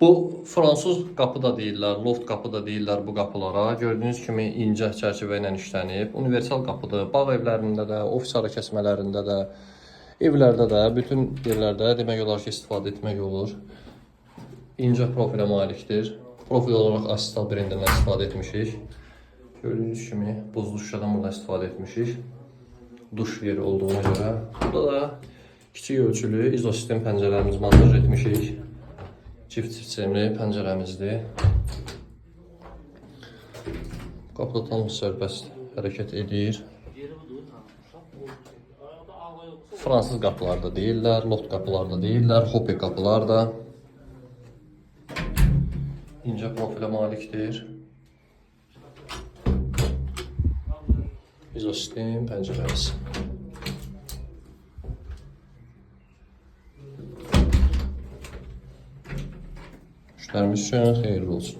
Bu fransız qapı da deyirlər, loft qapı da deyirlər bu qapılara. Gördüyünüz kimi incə çərçivə ilə işlənib. Universal qapıdır. Bağ evlərində də, ofis ara kəsmələrində də, evlərdə də, bütün yerlərdə demək olar ki, istifadə etmək olur. İncə profilə malikdir. Profil olaraq Asistal brendindən istifadə etmişik. Gördüyünüz kimi buzlu şüşədən burada istifadə etmişik. Duş yeri olduğuna görə. Burada da kiçik ölçülü izosistem pəncərələrimizi montaj etmişik. Çift sistemli pəncərəmizdir. Qapıda tam sərbəst hərəkət edir. Fransız qapılar da deyirlər, loft qapılar da deyirlər, hoppe qapılar da. İncə profilə malikdir. İzosistem pəncərəmiz. İşlərimiz üçün xeyirli olsun.